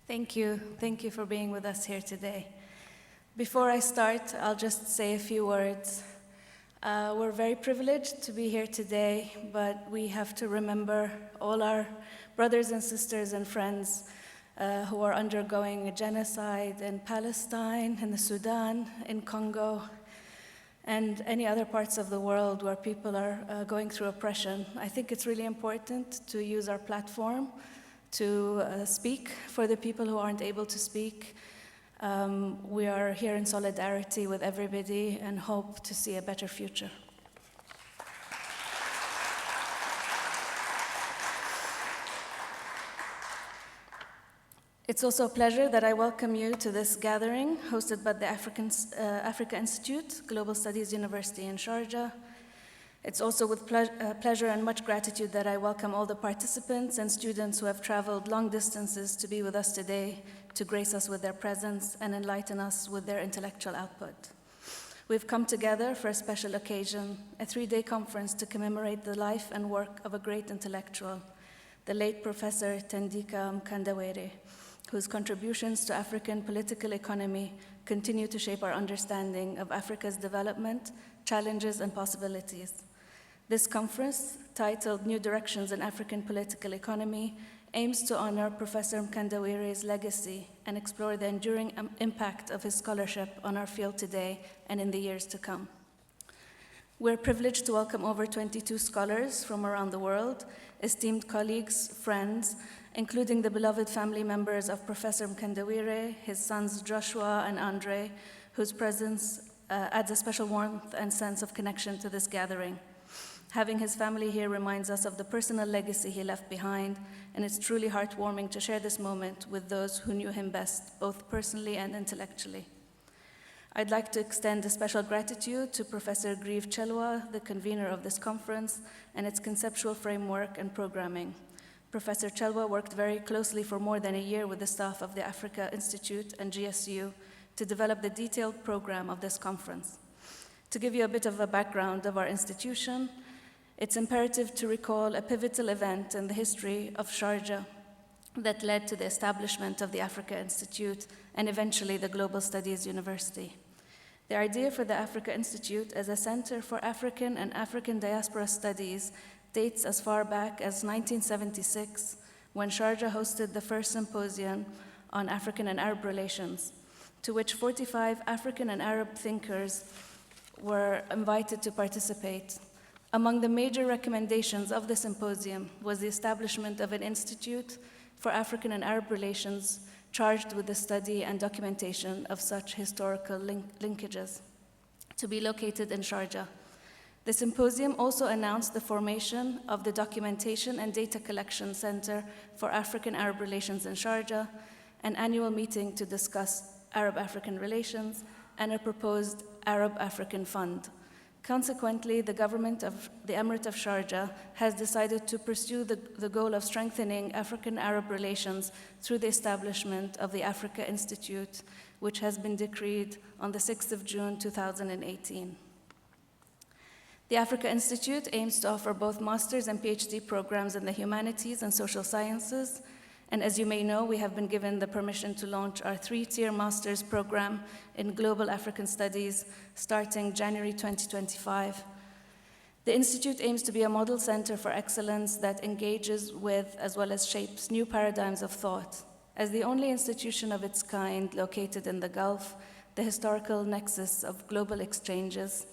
Thank you. Thank you for being with us here today. Before I start, I'll just say a few words. We're very privileged to be here today, but we have to remember all our brothers and sisters and friends who are undergoing a genocide in Palestine, in the Sudan, in Congo, and any other parts of the world where people are going through oppression. I think it's really important to use our platform to speak for the people who aren't able to speak. We are here in solidarity with everybody and hope to see a better future. It's also a pleasure that I welcome you to this gathering hosted by the Africa Institute, Global Studies University in Sharjah. It's also with pleasure and much gratitude that I welcome all the participants and students who have traveled long distances to be with us today, to grace us with their presence and enlighten us with their intellectual output. We've come together for a special occasion, a 3-day conference to commemorate the life and work of a great intellectual, the late Professor Thandika Mkandawire, whose contributions to African political economy continue to shape our understanding of Africa's development, challenges, and possibilities. This conference, titled New Directions in African Political Economy, aims to honor Professor Mkandawire's legacy and explore the enduring impact of his scholarship on our field today and in the years to come. We're privileged to welcome over 22 scholars from around the world, esteemed colleagues, friends, including the beloved family members of Professor Mkandawire, his sons Joshua and Andre, whose presence adds a special warmth and sense of connection to this gathering. Having his family here reminds us of the personal legacy he left behind, and it's truly heartwarming to share this moment with those who knew him best, both personally and intellectually. I'd like to extend a special gratitude to Professor Grieve Chelwa, the convener of this conference, and its conceptual framework and programming. Professor Chelwa worked very closely for more than a year with the staff of the Africa Institute and GSU to develop the detailed program of this conference. To give you a bit of a background of our institution, it's imperative to recall a pivotal event in the history of Sharjah that led to the establishment of the Africa Institute and eventually the Global Studies University. The idea for the Africa Institute as a center for African and African diaspora studies dates as far back as 1976, when Sharjah hosted the first symposium on African and Arab relations, to which 45 African and Arab thinkers were invited to participate. Among the major recommendations of the symposium was the establishment of an institute for African and Arab relations charged with the study and documentation of such historical linkages, to be located in Sharjah. The symposium also announced the formation of the Documentation and Data Collection Center for African-Arab Relations in Sharjah, an annual meeting to discuss Arab-African relations, and a proposed Arab-African Fund. Consequently, the government of the Emirate of Sharjah has decided to pursue the goal of strengthening African-Arab relations through the establishment of the Africa Institute, which has been decreed on the 6th of June, 2018. The Africa Institute aims to offer both master's and PhD programs in the humanities and social sciences, and as you may know, we have been given the permission to launch our 3-tier master's program in Global African Studies starting January 2025. The Institute aims to be a model center for excellence that engages with as well as shapes new paradigms of thought. As the only institution of its kind located in the Gulf, the historical nexus of global exchanges,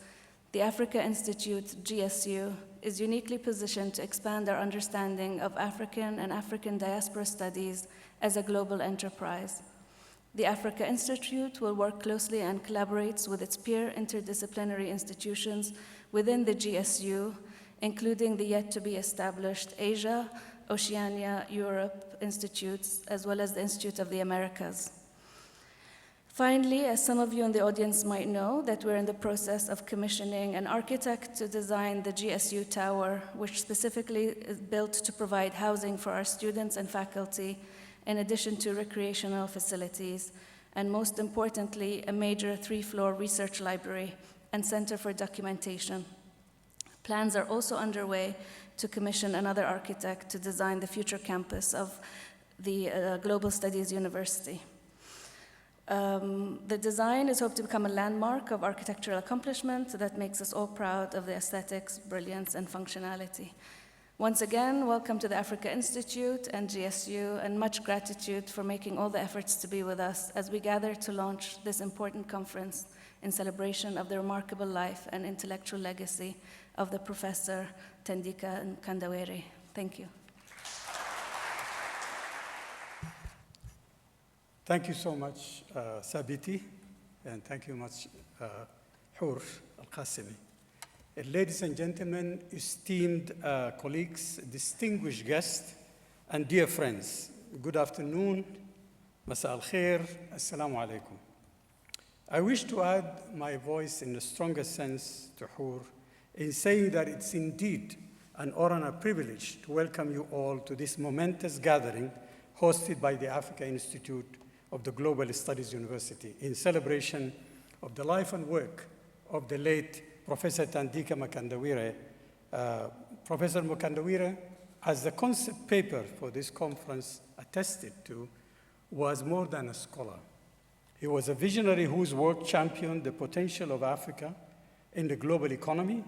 the Africa Institute, GSU, is uniquely positioned to expand our understanding of African and African diaspora studies as a global enterprise. The Africa Institute will work closely and collaborates with its peer interdisciplinary institutions within the GSU, including the yet-to-be-established Asia, Oceania, Europe institutes, as well as the Institute of the Americas. Finally, as some of you in the audience might know, that we're in the process of commissioning an architect to design the GSU Tower, which specifically is built to provide housing for our students and faculty, in addition to recreational facilities, and most importantly, a major 3-floor research library and center for documentation. Plans are also underway to commission another architect to design the future campus of the Global Studies University. The design is hoped to become a landmark of architectural accomplishment that makes us all proud of the aesthetics, brilliance, and functionality. Once again, welcome to the Africa Institute and GSU, and much gratitude for making all the efforts to be with us as we gather to launch this important conference in celebration of the remarkable life and intellectual legacy of the Professor Thandika Mkandawire. Thank you. Thank you so much, Sabiti, and thank you much, Hur Al-Qasimi. Ladies and gentlemen, esteemed colleagues, distinguished guests, and dear friends, good afternoon, Masa al-Khair, Assalamu alaikum. I wish to add my voice in the strongest sense to Hur in saying that it's indeed an honor and a privilege to welcome you all to this momentous gathering hosted by the Africa Institute of the Global Studies University in celebration of the life and work of the late Professor Thandika Mkandawire. Professor Mkandawire, as the concept paper for this conference attested to, was more than a scholar. He was a visionary whose work championed the potential of Africa in the global economy.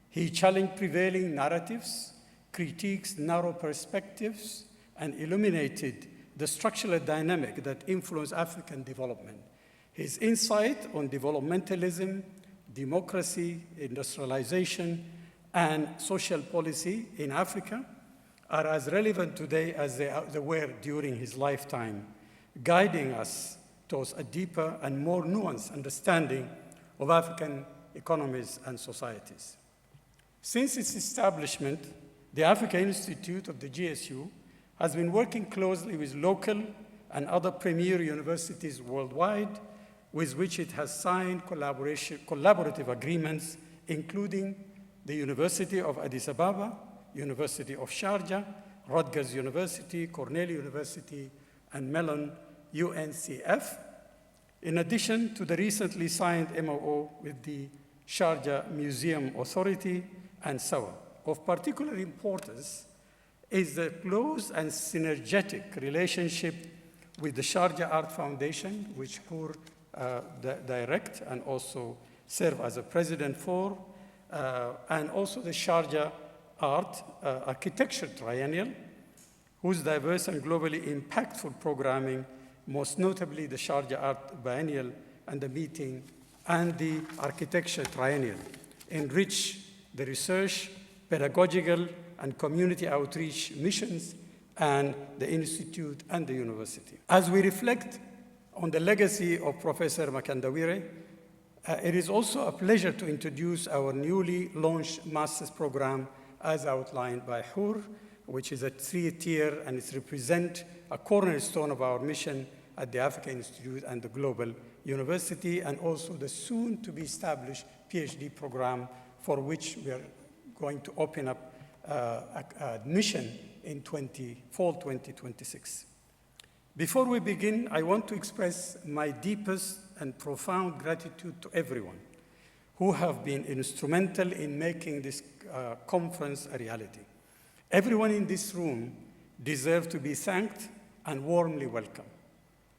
He challenged prevailing narratives, critiques narrow perspectives, and illuminated the structural dynamic that influenced African development. His insight on developmentalism, democracy, industrialization, and social policy in Africa are as relevant today as they were during his lifetime, guiding us towards a deeper and more nuanced understanding of African economies and societies. Since its establishment, the Africa Institute of the GSU has been working closely with local and other premier universities worldwide, with which it has signed collaborative agreements, including the University of Addis Ababa, University of Sharjah, Rutgers University, Cornell University, and Mellon UNCF, in addition to the recently signed MOU with the Sharjah Museum Authority and so on. Of particular importance is the close and synergetic relationship with the Sharjah Art Foundation, which Hur direct and also serve as a president for, and also the Sharjah Art Architecture Triennial, whose diverse and globally impactful programming, most notably the Sharjah Art Biennial and the meeting and the Architecture Triennial, enrich the research, pedagogical, and community outreach missions and the institute and the university. As we reflect on the legacy of Professor Mkandawire, it is also a pleasure to introduce our newly launched master's program as outlined by Hur, which is a 3-tier and it represents a cornerstone of our mission at the Africa Institute and the Global University, and also the soon-to-be established PhD program for which we are going to open up admission in fall 2026. Before we begin, I want to express my deepest and profound gratitude to everyone who have been instrumental in making this conference a reality. Everyone in this room deserves to be thanked and warmly welcomed.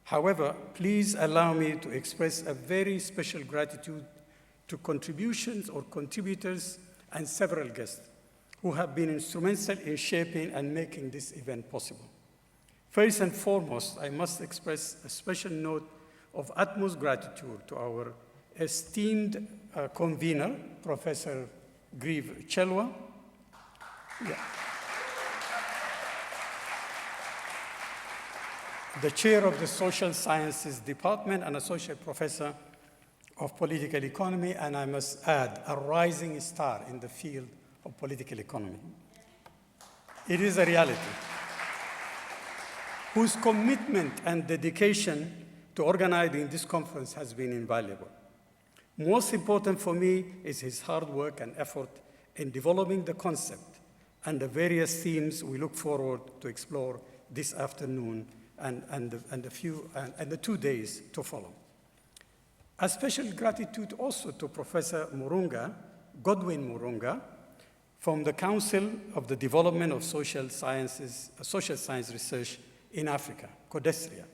However, please allow me to express a very special gratitude to contributions or contributors and several guests who have been instrumental in shaping and making this event possible. First and foremost, I must express a special note of utmost gratitude to our esteemed convener, Professor Grieve Chelwa. The chair of the Social Sciences Department and associate professor of political economy, and I must add, a rising star in the field of political economy. It is a reality, whose commitment and dedication to organizing this conference has been invaluable. Most important for me is his hard work and effort in developing the concept and the various themes we look forward to explore this afternoon and the 2 days to follow. A special gratitude also to Professor Godwin Murunga, from the Council of the Development of Social Science Research in Africa, CODESRIA,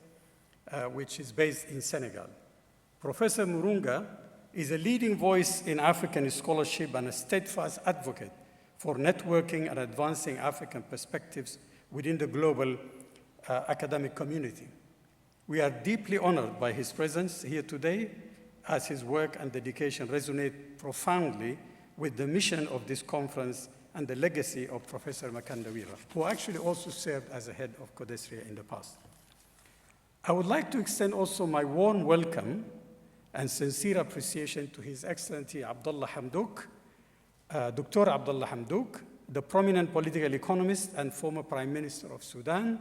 which is based in Senegal. Professor Murunga is a leading voice in African scholarship and a steadfast advocate for networking and advancing African perspectives within the global academic community. We are deeply honored by his presence here today, as his work and dedication resonate profoundly with the mission of this conference and the legacy of Professor Mkandawire, who actually also served as a head of CODESRIA in the past. I would like to extend also my warm welcome and sincere appreciation to His Excellency Abdullah Hamdouk, Dr. Abdullah Hamdouk, the prominent political economist and former Prime Minister of Sudan,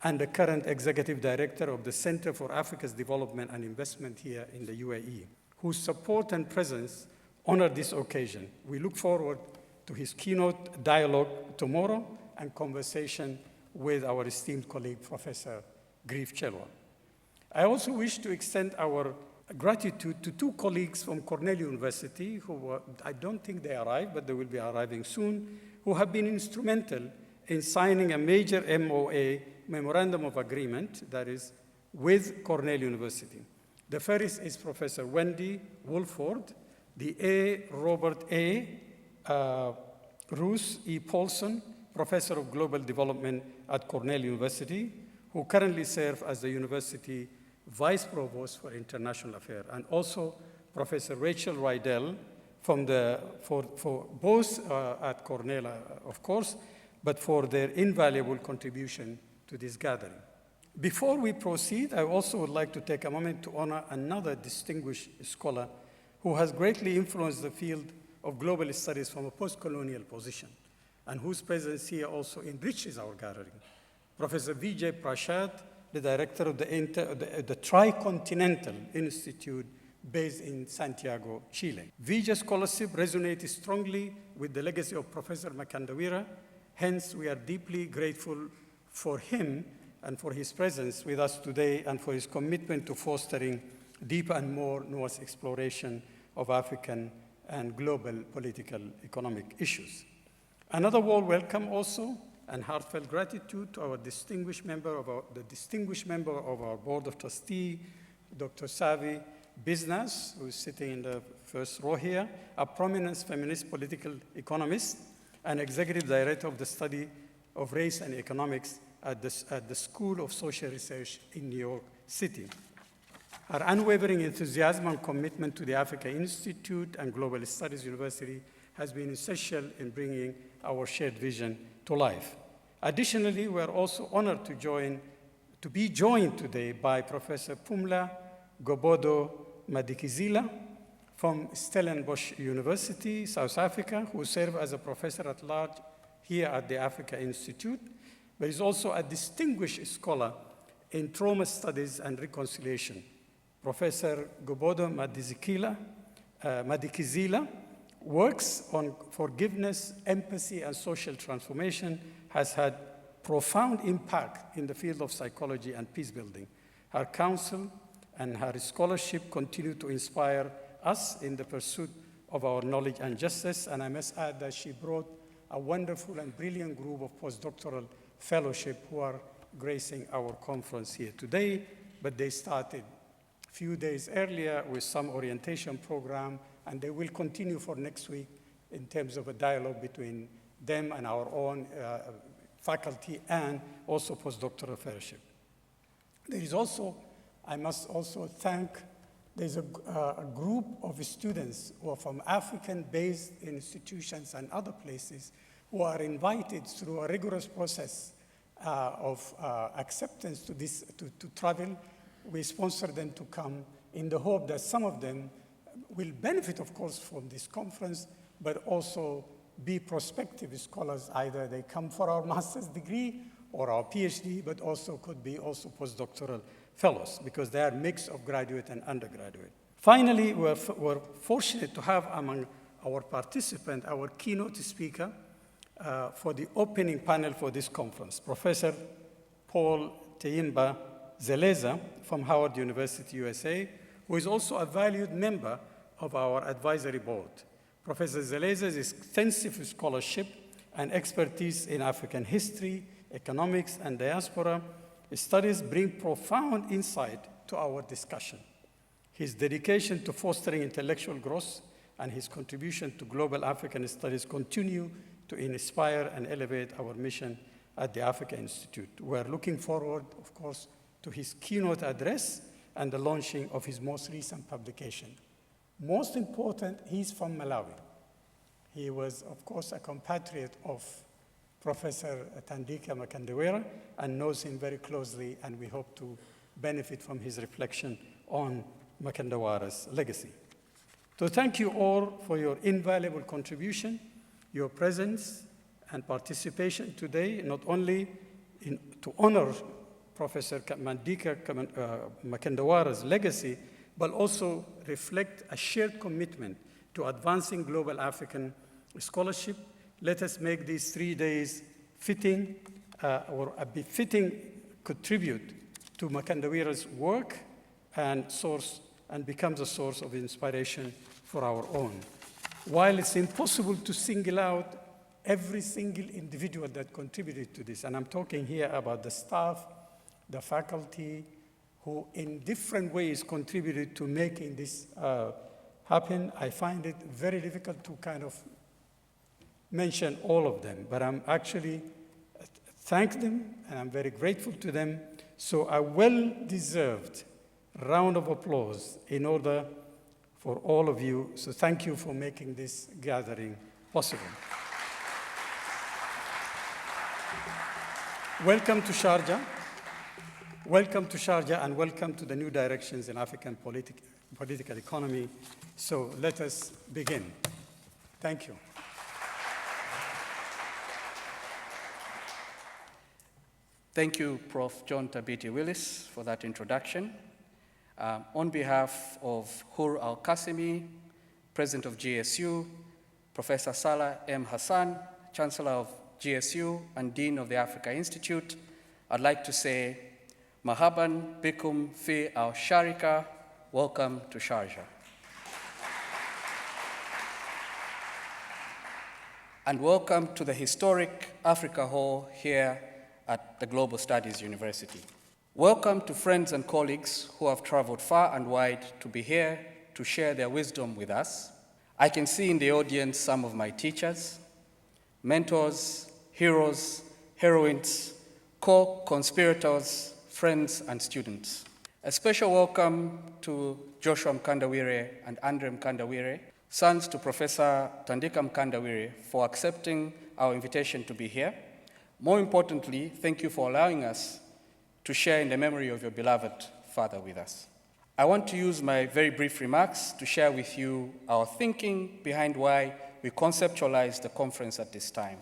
and the current Executive Director of the Center for Africa's Development and Investment here in the UAE, whose support and presence honor this occasion. We look forward to his keynote dialogue tomorrow and conversation with our esteemed colleague, Professor Grief Chelwa. I also wish to extend our gratitude to two colleagues from Cornell University who I don't think they arrived, but they will be arriving soon, who have been instrumental in signing a major MOA, Memorandum of Agreement, that is, with Cornell University. The first is Professor Wendy Wolford, the A. Robert A. Roos E. Paulson, Professor of Global Development at Cornell University, who currently serves as the University Vice Provost for International Affairs, and also Professor Rachel Rydell for both at Cornell, of course, but for their invaluable contribution to this gathering. Before we proceed, I also would like to take a moment to honor another distinguished scholar who has greatly influenced the field of global studies from a post-colonial position, and whose presence here also enriches our gathering. Professor Vijay Prashad, the director of the Tricontinental Institute based in Santiago, Chile. Vijay's scholarship resonates strongly with the legacy of Professor Mkandawire. Hence, we are deeply grateful for him and for his presence with us today and for his commitment to fostering deeper and more nuanced exploration of African and global political economic issues. Another warm welcome also and heartfelt gratitude to our distinguished member of our Board of Trustees, Dr. Savi Biznas, who is sitting in the first row here, a prominent feminist political economist and executive director of the study of race and economics at the School of Social Research in New York City. Her unwavering enthusiasm and commitment to the Africa Institute and Global Studies University has been essential in bringing our shared vision to life. Additionally, we are also honored to be joined today by Professor Pumla Gobodo Madikizela from Stellenbosch University, South Africa, who serves as a professor at large here at the Africa Institute, but is also a distinguished scholar in trauma studies and reconciliation. Professor Gobodo Madikizela works on forgiveness, empathy, and social transformation, has had profound impact in the field of psychology and peace building. Her counsel and her scholarship continue to inspire us in the pursuit of our knowledge and justice, and I must add that she brought a wonderful and brilliant group of postdoctoral fellowship who are gracing our conference here today, but they started a few days earlier with some orientation program, and they will continue for next week in terms of a dialogue between them and our own faculty and also postdoctoral fellowship. There is also, I must also thank, there's a group of students who are from African-based institutions and other places who are invited through a rigorous process of acceptance to travel. We sponsor them to come in the hope that some of them will benefit, of course, from this conference, but also be prospective scholars. Either they come for our master's degree or our PhD, but also could be also postdoctoral fellows, because they are a mix of graduate and undergraduate. Finally, we're fortunate to have among our participants our keynote speaker for the opening panel for this conference, Professor Paul Teyimba Zeleza from Howard University, USA, who is also a valued member of our advisory board. Professor Zeleza's extensive scholarship and expertise in African history, economics, and diaspora studies bring profound insight to our discussion. His dedication to fostering intellectual growth and his contribution to global African studies continue to inspire and elevate our mission at the Africa Institute. We are looking forward, of course, to his keynote address and the launching of his most recent publication. Most important, he's from Malawi. He was, of course, a compatriot of Professor Thandika Mkandawire and knows him very closely, and we hope to benefit from his reflection on Mkandawire's legacy. So thank you all for your invaluable contribution, your presence and participation today, not only to honor Professor Thandika Mkandawire's legacy, but also reflect a shared commitment to advancing global African scholarship. Let us make these 3 days fitting or a befitting tribute to Mkandawire's work and becomes a source of inspiration for our own. While it's impossible to single out every single individual that contributed to this, and I'm talking here about the staff, the faculty, who in different ways contributed to making this happen, I find it very difficult to kind of mention all of them, but I'm actually thank them, and I'm very grateful to them. So a well-deserved round of applause in order for all of you. So thank you for making this gathering possible. Welcome to Sharjah. Welcome to Sharjah, and welcome to the new directions in African political economy. So let us begin. Thank you. Thank you, Prof. John Thabiti Willis, for that introduction. On behalf of Hur Al-Qasimi, President of GSU, Professor Salah M. Hassan, Chancellor of GSU and Dean of the Africa Institute, I'd like to say, Mahaban bikum fi al-Sharika, welcome to Sharjah. And welcome to the historic Africa Hall here at the Global Studies University. Welcome to friends and colleagues who have traveled far and wide to be here to share their wisdom with us. I can see in the audience some of my teachers, mentors, heroes, heroines, co-conspirators, friends, and students. A special welcome to Joshua Mkandawire and Andre Mkandawire, sons to Professor Thandika Mkandawire, for accepting our invitation to be here. More importantly, thank you for allowing us to share in the memory of your beloved father with us. I want to use my very brief remarks to share with you our thinking behind why we conceptualized the conference at this time.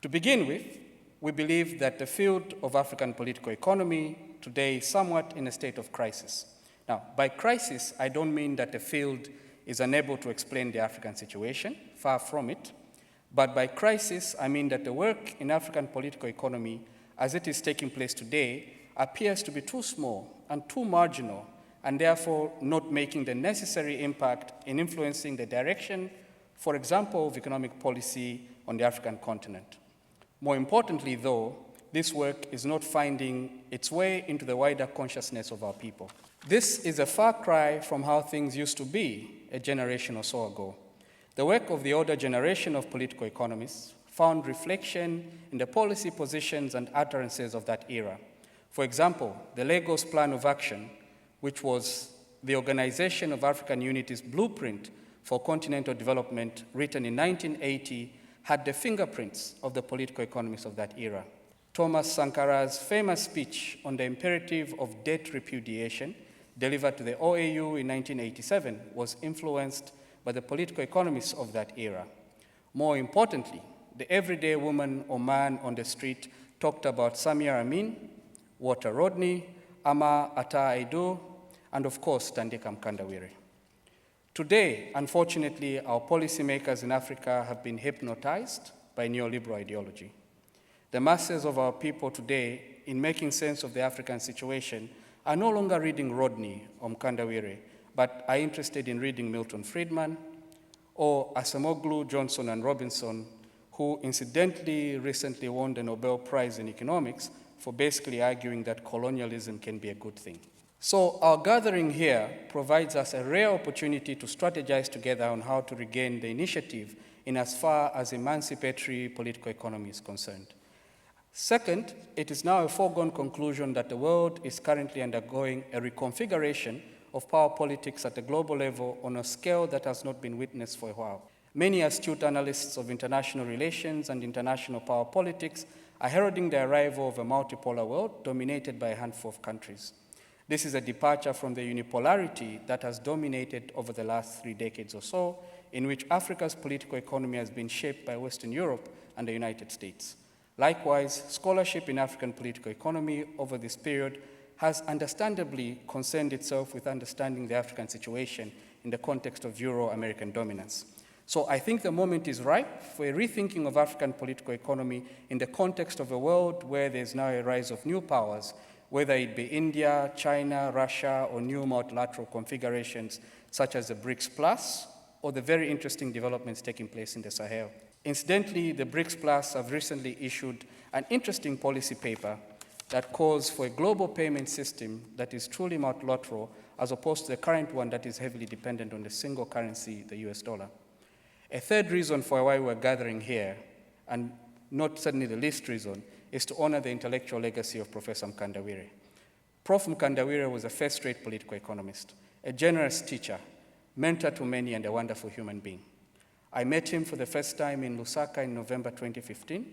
To begin with, we believe that the field of African political economy today is somewhat in a state of crisis. Now, by crisis, I don't mean that the field is unable to explain the African situation, far from it. But by crisis, I mean that the work in African political economy as it is taking place today appears to be too small and too marginal, and therefore not making the necessary impact in influencing the direction, for example, of economic policy on the African continent. More importantly, though, this work is not finding its way into the wider consciousness of our people. This is a far cry from how things used to be a generation or so ago. The work of the older generation of political economists found reflection in the policy positions and utterances of that era. For example, the Lagos Plan of Action, which was the Organization of African Unity's blueprint for continental development, written in 1980, had the fingerprints of the political economists of that era. Thomas Sankara's famous speech on the imperative of debt repudiation, delivered to the OAU in 1987, was influenced by the political economists of that era. More importantly, the everyday woman or man on the street talked about Samir Amin, Walter Rodney, Ama Ata Aidu, and of course, Thandika Mkandawire. Today, unfortunately, our policymakers in Africa have been hypnotized by neoliberal ideology. The masses of our people today, in making sense of the African situation, are no longer reading Rodney or Mkandawire, but are interested in reading Milton Friedman or Acemoglu, Johnson, and Robinson, who incidentally recently won the Nobel Prize in Economics for basically arguing that colonialism can be a good thing. So our gathering here provides us a rare opportunity to strategize together on how to regain the initiative in as far as emancipatory political economy is concerned. Second, it is now a foregone conclusion that the world is currently undergoing a reconfiguration of power politics at the global level on a scale that has not been witnessed for a while. Many astute analysts of international relations and international power politics are heralding the arrival of a multipolar world dominated by a handful of countries. This is a departure from the unipolarity that has dominated over the last 3 decades or so, in which Africa's political economy has been shaped by Western Europe and the United States. Likewise, scholarship in African political economy over this period has understandably concerned itself with understanding the African situation in the context of Euro-American dominance. So I think the moment is ripe for a rethinking of African political economy in the context of a world where there's now a rise of new powers, whether it be India, China, Russia, or new multilateral configurations such as the BRICS Plus, or the very interesting developments taking place in the Sahel. Incidentally, the BRICS Plus have recently issued an interesting policy paper that calls for a global payment system that is truly multilateral, as opposed to the current one that is heavily dependent on the single currency, the US dollar. A third reason for why we're gathering here, and not certainly the least reason, is to honor the intellectual legacy of Professor Mkandawire. Prof. Mkandawire was a first-rate political economist, a generous teacher, mentor to many, and a wonderful human being. I met him for the first time in Lusaka in November 2015.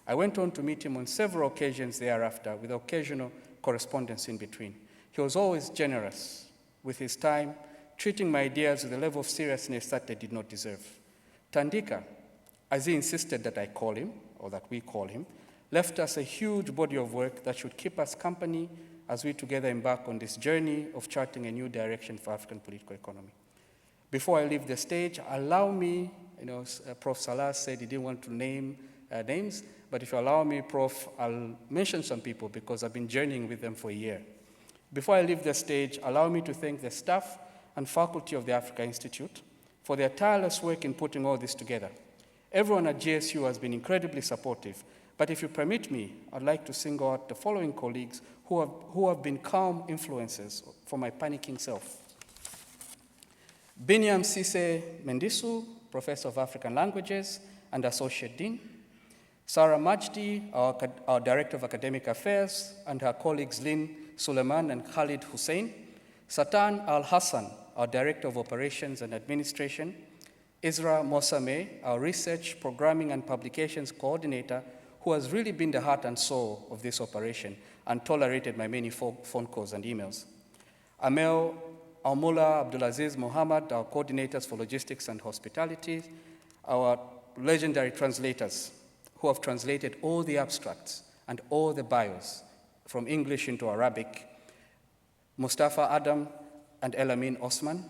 I went on to meet him on several occasions thereafter, with occasional correspondence in between. He was always generous with his time, treating my ideas with a level of seriousness that they did not deserve. Thandika, as he insisted that I call him, or that we call him, left us a huge body of work that should keep us company as we together embark on this journey of charting a new direction for African political economy. Before I leave the stage, allow me, Prof. Salah said he didn't want to name names, but if you allow me, Prof, I'll mention some people because I've been journeying with them for a year. Before I leave the stage, allow me to thank the staff and faculty of the Africa Institute for their tireless work in putting all this together. Everyone at GSU has been incredibly supportive, but if you permit me, I'd like to single out the following colleagues who have been calm influences for my panicking self. Binyam Sise Mendisu, Professor of African Languages and Associate Dean. Sarah Majdi, our Director of Academic Affairs, and her colleagues Lynn Suleiman and Khalid Hussein. Satan Al-Hassan, our Director of Operations and Administration. Isra Mosame, our Research, Programming, and Publications Coordinator, who has really been the heart and soul of this operation and tolerated my many phone calls and emails. Amel Almula Abdulaziz Mohammed, our coordinators for logistics and hospitality, our legendary translators who have translated all the abstracts and all the bios from English into Arabic, Mustafa Adam and Elamin Osman,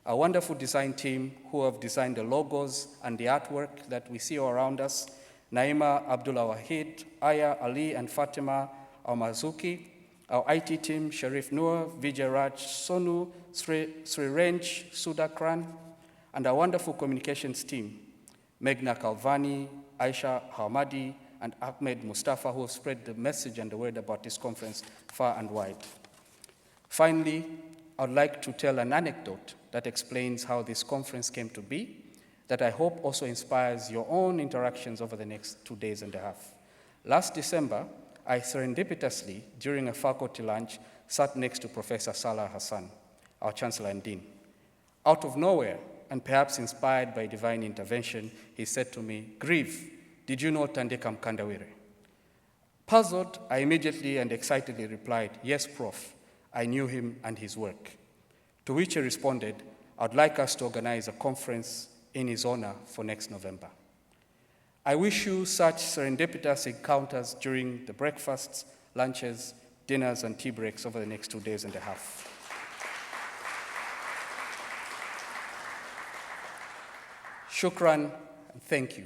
a wonderful design team who have designed the logos and the artwork that we see all around us, Naima Abdullah Wahid, Aya Ali and Fatima Almazuki, our IT team, Sharif Noor, Vijay Raj Sonu, Srirenj Sudakran, and our wonderful communications team, Meghna Kalvani, Aisha Hamadi, and Ahmed Mustafa, who have spread the message and the word about this conference far and wide. Finally, I'd like to tell an anecdote that explains how this conference came to be, that I hope also inspires your own interactions over the next 2.5 days. Last December, I serendipitously, during a faculty lunch, sat next to Professor Salah Hassan, our Chancellor and Dean. Out of nowhere, and perhaps inspired by divine intervention, he said to me, "Grieve, did you know Thandika Mkandawire?" Puzzled, I immediately and excitedly replied, "Yes, Prof, I knew him and his work." To which he responded, "I'd like us to organize a conference in his honor for next November." I wish you such serendipitous encounters during the breakfasts, lunches, dinners, and tea breaks over the next 2.5 days. Shukran, and thank you.